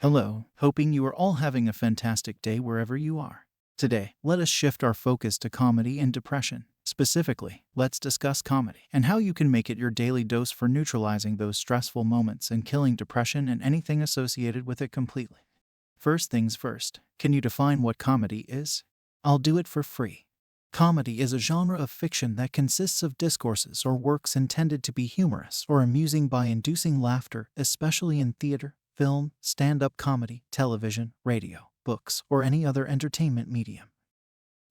Hello, hoping you are all having a fantastic day wherever you are. Today, let us shift our focus to comedy and depression. Specifically, let's discuss comedy and how you can make it your daily dose for neutralizing those stressful moments and killing depression and anything associated with it completely. First things first, can you define what comedy is? I'll do it for free. Comedy is a genre of fiction that consists of discourses or works intended to be humorous or amusing by inducing laughter, especially in theater, film, stand-up comedy, television, radio, books, or any other entertainment medium.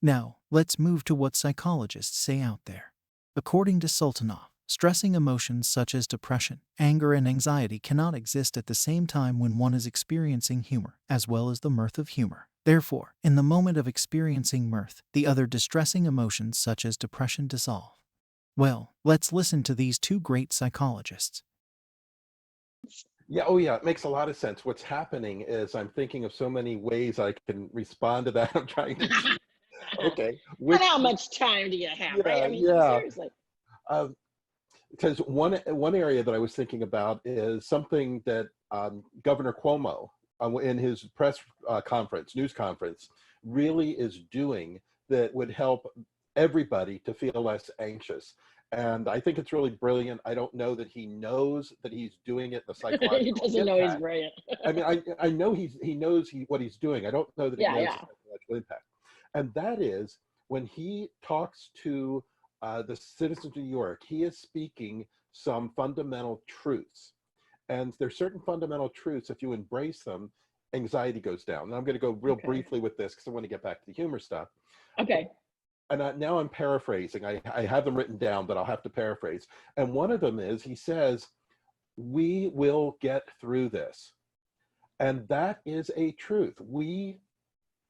Now, let's move to what psychologists say out there. According to Sultanov, stressing emotions such as depression, anger, and anxiety cannot exist at the same time when one is experiencing humor, as well as the mirth of humor. Therefore, in the moment of experiencing mirth, the other distressing emotions such as depression dissolve. Well, let's listen to these two great psychologists. Yeah, oh yeah, it makes a lot of sense. What's happening is I'm thinking of so many ways I can respond to that. I'm trying to choose, okay, And which, how much time do you have, right? yeah, I mean, yeah. seriously. Because one area that I was thinking about is something that Governor Cuomo, in his press news conference, really is doing that would help everybody to feel less anxious. And I think it's really brilliant. I don't know that he knows that he's doing it, the He psychological doesn't know he's impact. brilliant. I mean, I know he knows what he's doing. I don't know that he Yeah, knows the yeah. psychological impact. And that is when he talks to the citizens of New York, he is speaking some fundamental truths. And there's certain fundamental truths, if you embrace them, anxiety goes down. And I'm going to go real Okay. briefly with this because I want to get back to the humor stuff. Okay. And now I'm paraphrasing. I have them written down, but I'll have to paraphrase. And one of them is, he says, we will get through this. And that is a truth.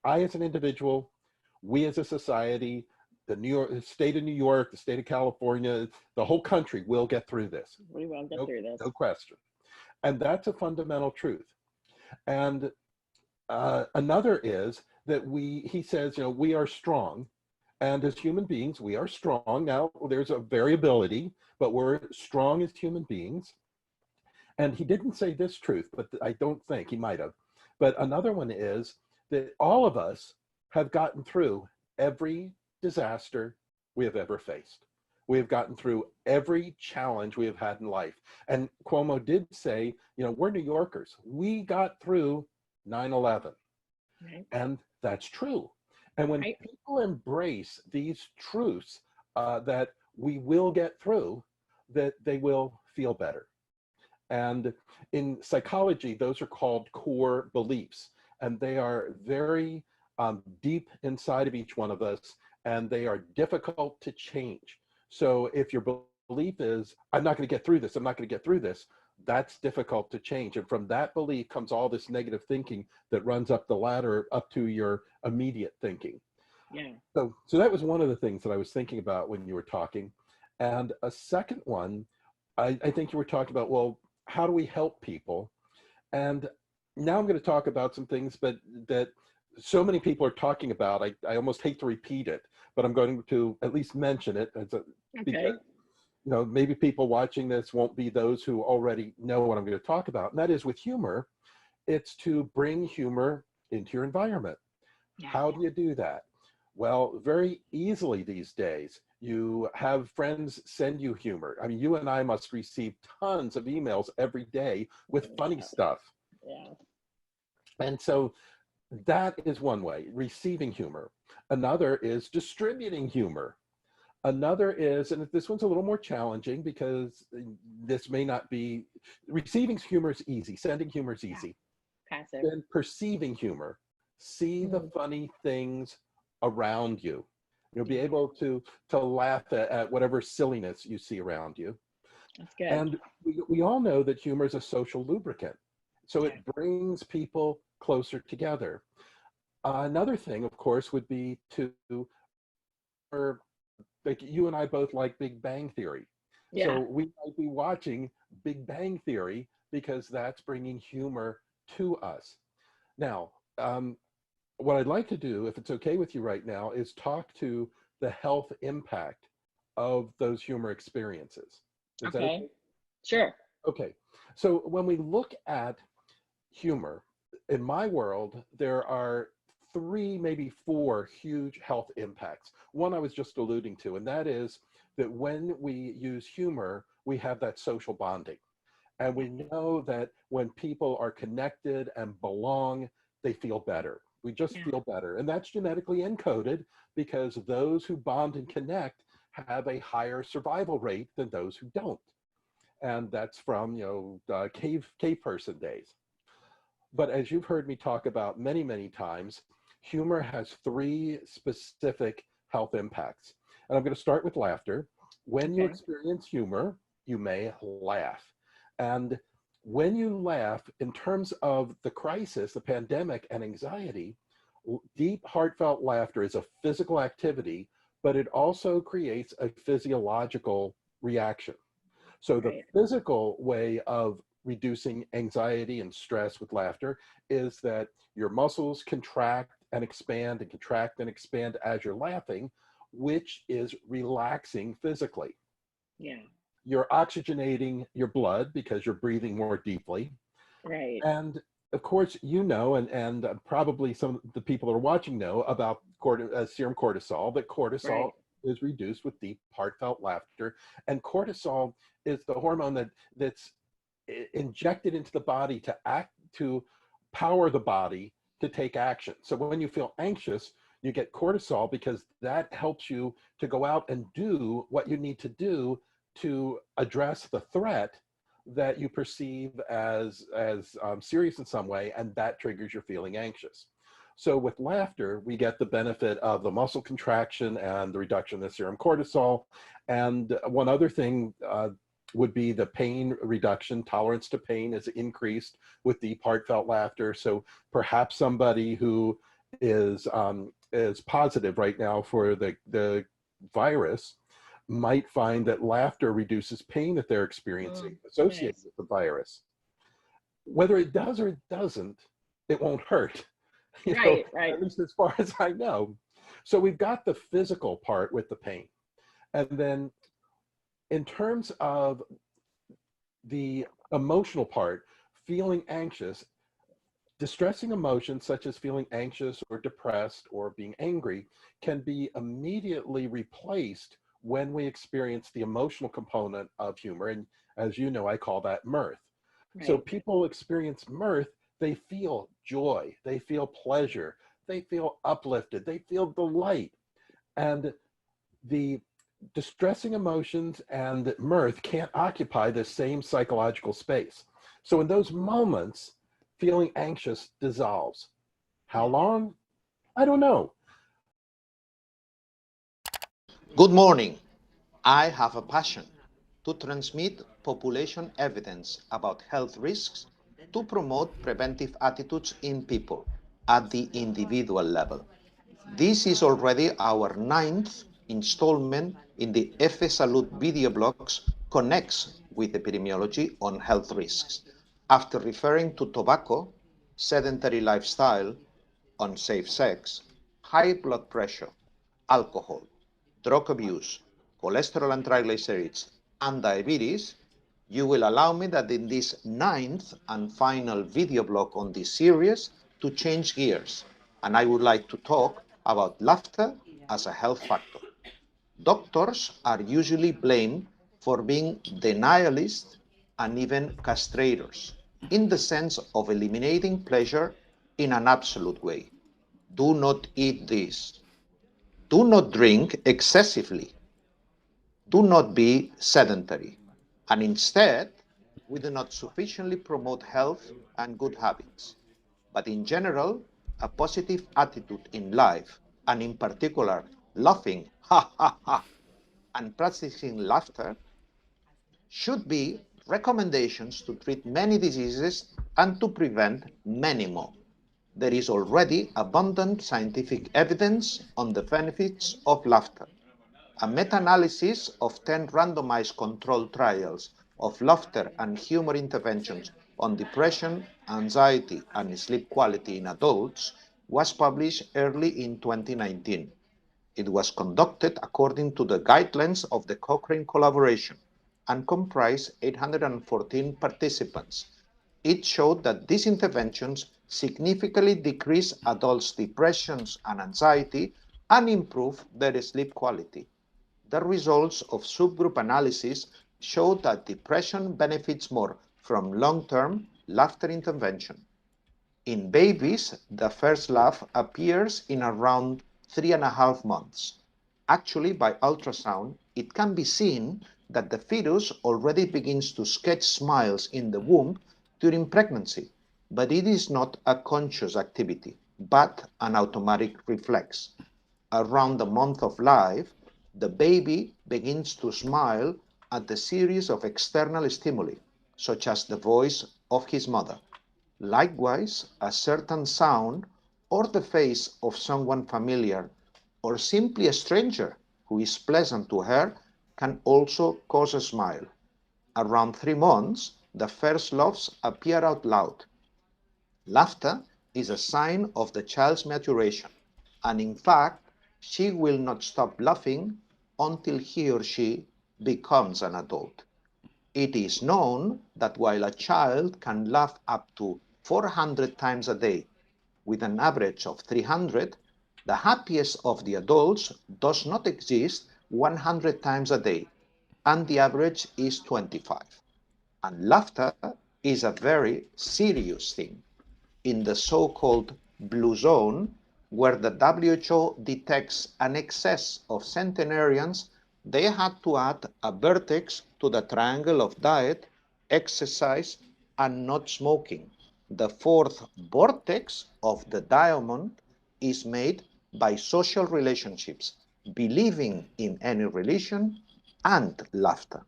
I as an individual, we as a society, the state of New York, the state of California, the whole country will get through this. We won't get No, through this. no question. And that's a fundamental truth. And another is that he says, we are strong. And as human beings, we are strong. Now, there's a variability, but we're strong as human beings. And he didn't say this truth, but I don't think he might have. But another one is that all of us have gotten through every disaster we have ever faced. We have gotten through every challenge we have had in life. And Cuomo did say, we're New Yorkers. We got through 9/11. Right. And that's true. And when Right. people embrace these truths that we will get through, that they will feel better. And in psychology, those are called core beliefs. And they are very deep inside of each one of us, and they are difficult to change. So if your belief is, I'm not going to get through this, I'm not going to get through this, that's difficult to change. And from that belief comes all this negative thinking that runs up the ladder up to your immediate thinking. Yeah. So that was one of the things that I was thinking about when you were talking. And a second one, I think you were talking about, well, how do we help people? And now I'm going to talk about some things, but that so many people are talking about. I almost hate to repeat it, but I'm going to at least mention it because Okay. maybe people watching this won't be those who already know what I'm going to talk about. And that is with humor, it's to bring humor into your environment. Yeah. How do you do that? Well, very easily these days. You have friends send you humor. I mean, you and I must receive tons of emails every day with funny Yeah. stuff. Yeah. And so that is one way, receiving humor. Another is distributing humor. Another is, and this one's a little more challenging because this may not be, receiving humor is easy, sending humor is Yeah. easy. Passive. Then perceiving humor, see the Mhm. funny things around you. You'll be Yeah. able to laugh at whatever silliness you see around you. That's good. And we all know that humor is a social lubricant. So Yeah. it brings people closer together. Another thing, of course, would be to, or like you and I both like Big Bang Theory. So Yeah. we might be watching Big Bang Theory because that's bringing humor to us. Now, what I'd like to do, if it's okay with you right now, is talk to the health impact of those humor experiences. Is that okay? Okay. Sure. Okay. So when we look at humor, in my world, there are three, maybe four huge health impacts. One I was just alluding to, and that is that when we use humor, we have that social bonding. And we know that when people are connected and belong, they feel better. We just Yeah. feel better. And that's genetically encoded because those who bond and connect have a higher survival rate than those who don't. And that's from, cave person days. But as you've heard me talk about many, many times, humor has three specific health impacts. And I'm going to start with laughter. When you Okay. experience humor, you may laugh. And when you laugh, in terms of the crisis, the pandemic, and anxiety, deep, heartfelt laughter is a physical activity, but it also creates a physiological reaction. So the Right. physical way of reducing anxiety and stress with laughter is that your muscles contract and expand and contract and expand as you're laughing, which is relaxing physically. Yeah. You're oxygenating your blood because you're breathing more deeply. Right. And of course, and probably some of the people that are watching know about serum cortisol, that cortisol Right. is reduced with deep, heartfelt laughter. And cortisol is the hormone that's injected into the body to power the body to take action. So when you feel anxious, you get cortisol because that helps you to go out and do what you need to do to address the threat that you perceive as serious in some way, and that triggers your feeling anxious. So with laughter, we get the benefit of the muscle contraction and the reduction of serum cortisol. And one other thing would be the pain reduction. Tolerance to pain is increased with deep, heartfelt laughter. So perhaps somebody who is positive right now for the virus might find that laughter reduces pain that they're experiencing associated Nice. with the virus. Whether it does or it doesn't, it won't hurt, Right. Right. at least as far as I know. So we've got the physical part with the pain. And then in terms of the emotional part, feeling anxious, distressing emotions such as feeling anxious or depressed or being angry can be immediately replaced when we experience the emotional component of humor. And as you know, I call that mirth. So Right. people experience mirth, they feel joy, they feel pleasure, they feel uplifted, they feel delight. And the distressing emotions and mirth can't occupy the same psychological space. So in those moments, feeling anxious dissolves. How long? I don't know. Good morning. I have a passion to transmit population evidence about health risks to promote preventive attitudes in people at the individual level. This is already our ninth installment in the F Salud video blogs connects with epidemiology on health risks. After referring to tobacco, sedentary lifestyle, unsafe sex, high blood pressure, alcohol, drug abuse, cholesterol and triglycerides, and diabetes, you will allow me that in this ninth and final video blog on this series to change gears, and I would like to talk about laughter as a health factor. Doctors are usually blamed for being denialists and even castrators, in the sense of eliminating pleasure in an absolute way. Do not eat this. Do not drink excessively. Do not be sedentary. And instead, we do not sufficiently promote health and good habits. But in general, a positive attitude in life, and in particular, laughing, ha ha ha, and practicing laughter, should be recommendations to treat many diseases and to prevent many more. There is already abundant scientific evidence on the benefits of laughter. A meta-analysis of 10 randomized controlled trials of laughter and humor interventions on depression, anxiety, and sleep quality in adults was published early in 2019. It was conducted according to the guidelines of the Cochrane collaboration and comprised 814 participants. It showed that these interventions significantly decrease adults' depressions and anxiety, and improve their sleep quality. The results of subgroup analysis show that depression benefits more from long-term laughter intervention. In babies, the first laugh appears in around 3.5 months. Actually, by ultrasound, it can be seen that the fetus already begins to sketch smiles in the womb during pregnancy, but it is not a conscious activity, but an automatic reflex. Around the month of life, the baby begins to smile at the series of external stimuli, such as the voice of his mother. Likewise, a certain sound or the face of someone familiar or simply a stranger who is pleasant to her can also cause a smile. Around 3 months, the first laughs appear out loud. Laughter is a sign of the child's maturation, and in fact, she will not stop laughing until he or she becomes an adult. It is known that while a child can laugh up to 400 times a day, with an average of 300, the happiest of the adults does not exist 100 times a day, and the average is 25. And laughter is a very serious thing. In the so-called blue zone, where the WHO detects an excess of centenarians, they had to add a vertex to the triangle of diet, exercise, and not smoking. The fourth vortex of the diamond is made by social relationships, believing in any religion, and laughter.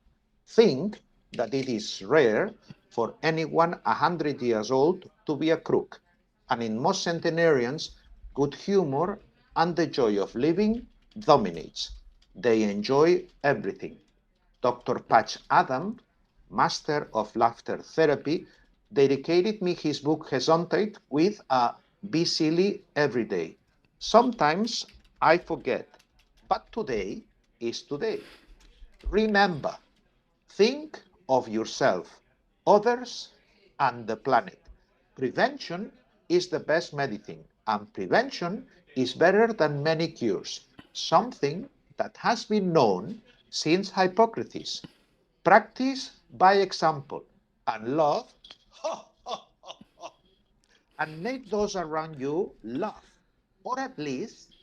Think that it is rare for anyone 100 years old to be a crook, and in most centenarians, good humor and the joy of living dominates. They enjoy everything. Dr. Patch Adam, master of laughter therapy, dedicated me his book Gesundheit with a "Be silly every day." Sometimes I forget, but today is today. Remember, think of yourself, others, and the planet. Prevention is the best medicine, and prevention is better than many cures, something that has been known since Hippocrates. Practice by example and love, and make those around you laugh, or at least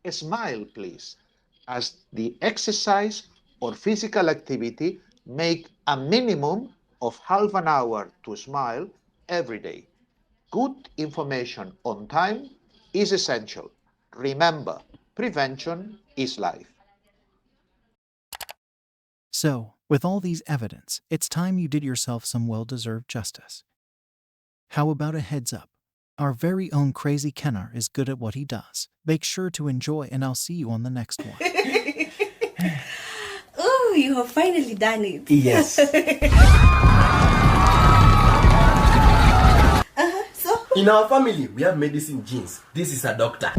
smile, please, as the exercise or physical activity make a minimum of half an hour to smile every day. Good information on time is essential. Remember, prevention is life. So, with all these evidence, it's time you did yourself some well-deserved justice. How about a heads up? Our very own Crazy Kennar is good at what he does. Make sure to enjoy, and I'll see you on the next one. Oh, you have finally done it. Yes. So? In our family, we have medicine genes. This is a doctor.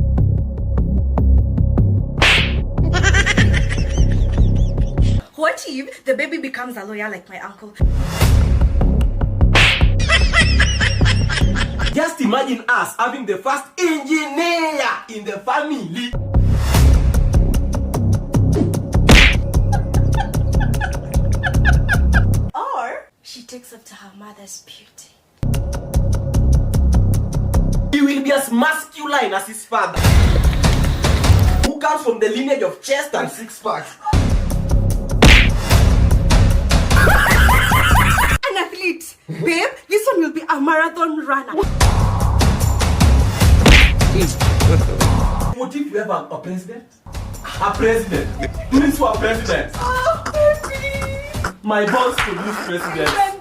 What if the baby becomes a lawyer like my uncle? Just imagine us having the first engineer in the family. Or she takes after her mother's beauty. He will be as masculine as his father, who comes from the lineage of chest and six packs. An athlete. Babe, this one will be a marathon runner. What if we have a president? A president. Who is for president? Oh, baby. My boss to lose president.